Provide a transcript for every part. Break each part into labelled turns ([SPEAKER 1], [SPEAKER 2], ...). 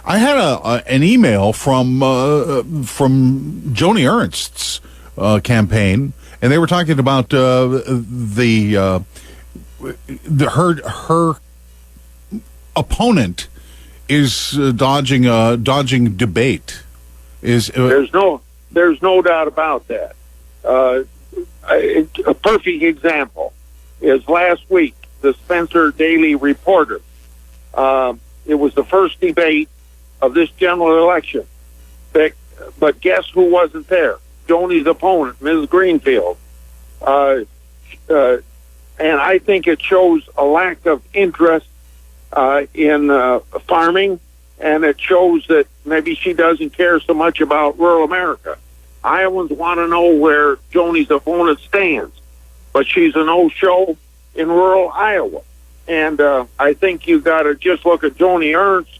[SPEAKER 1] I had an email from Joni Ernst's campaign, and they were talking about her opponent is dodging debate.
[SPEAKER 2] There's no doubt about that. A perfect example is last week, the Spencer Daily Reporter. It was the first debate of this general election. But guess who wasn't there? Joni's opponent, Ms. Greenfield. And I think it shows a lack of interest in farming, and it shows that maybe she doesn't care so much about rural America. Iowans want to know where Joni's opponent stands, but she's a no-show in rural Iowa. And I think you got to just look at Joni Ernst,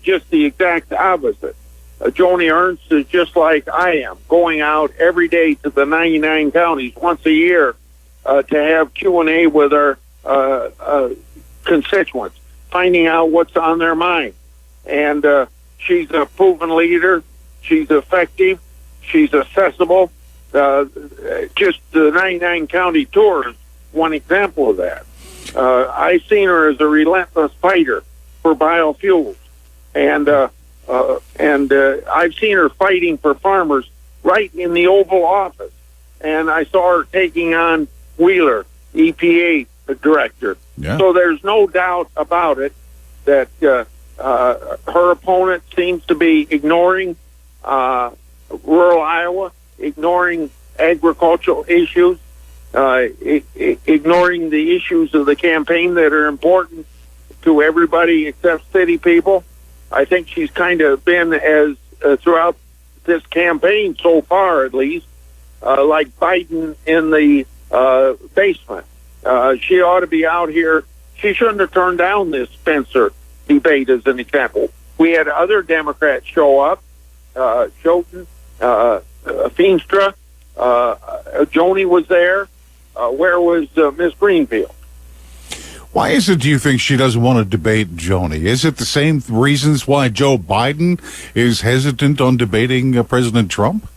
[SPEAKER 2] just the exact opposite. Joni Ernst is just like I am, going out every day to the 99 counties once a year to have Q&A with our constituents, finding out what's on their mind. And she's a proven leader. She's effective. She's accessible. Just the 99 county tour is one example of that. I've seen her as a relentless fighter for biofuels, and I've seen her fighting for farmers right in the Oval Office. And I saw her taking on Wheeler, EPA director.
[SPEAKER 1] Yeah.
[SPEAKER 2] So there's no doubt about it that her opponent seems to be ignoring rural Iowa, ignoring agricultural issues, ignoring the issues of the campaign that are important to everybody except city people. I think she's kind of been, as throughout this campaign so far at least, like Biden in the basement. She ought to be out here. She shouldn't have turned down this Spencer debate as an example. We had other Democrats show up, Schoten, Feenstra, Joni was there. Where was Miss Greenfield?
[SPEAKER 1] Why is it, do you think, she doesn't want to debate Joni? Is it the same reasons why Joe Biden is hesitant on debating President Trump?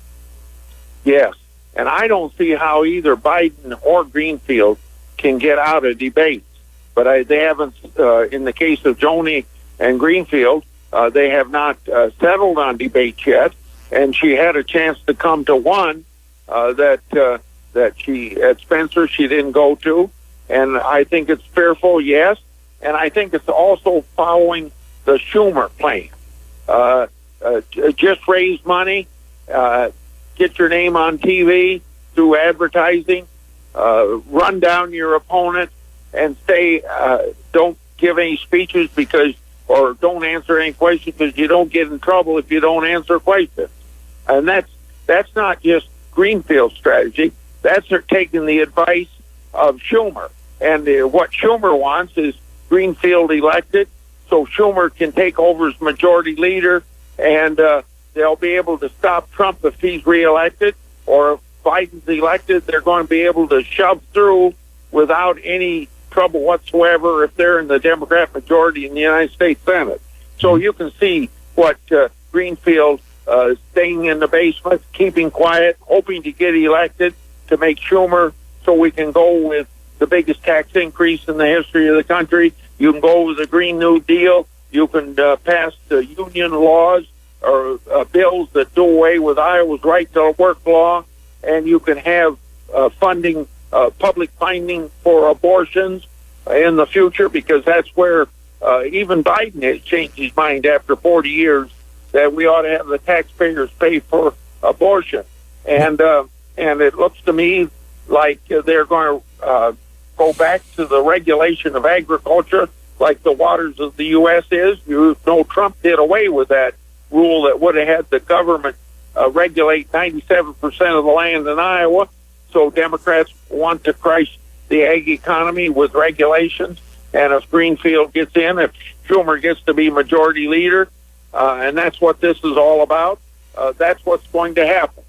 [SPEAKER 2] Yes, and I don't see how either Biden or Greenfield can get out of debates. But they haven't, in the case of Joni and Greenfield, they have not settled on debates yet. And she had a chance to come to one that she, at Spencer, she didn't go to. And I think it's fearful, yes. And I think it's also following the Schumer plan. Just raise money, get your name on TV through advertising, run down your opponent, and say, don't give any speeches or don't answer any questions because you don't get in trouble if you don't answer questions. And that's not just Greenfield's strategy. That's her taking the advice of Schumer. And what Schumer wants is Greenfield elected so Schumer can take over as majority leader, and they'll be able to stop Trump if he's reelected, or if Biden's elected, they're going to be able to shove through without any trouble whatsoever if they're in the Democrat majority in the United States Senate. So you can see what Greenfield staying in the basement, keeping quiet, hoping to get elected to make Schumer so we can go with the biggest tax increase in the history of the country. You can go with the Green New Deal. You can pass the union laws or bills that do away with Iowa's right to work law, and you can have funding, public funding for abortions in the future, because that's where even Biden has changed his mind after 40 years that we ought to have the taxpayers pay for abortion. And it looks to me like they're going to go back to the regulation of agriculture like the waters of the U.S. is. You know, Trump did away with that rule that would have had the government regulate 97% of the land in Iowa. So Democrats want to crush the ag economy with regulations. And if Greenfield gets in, if Schumer gets to be majority leader, and that's what this is all about, that's what's going to happen.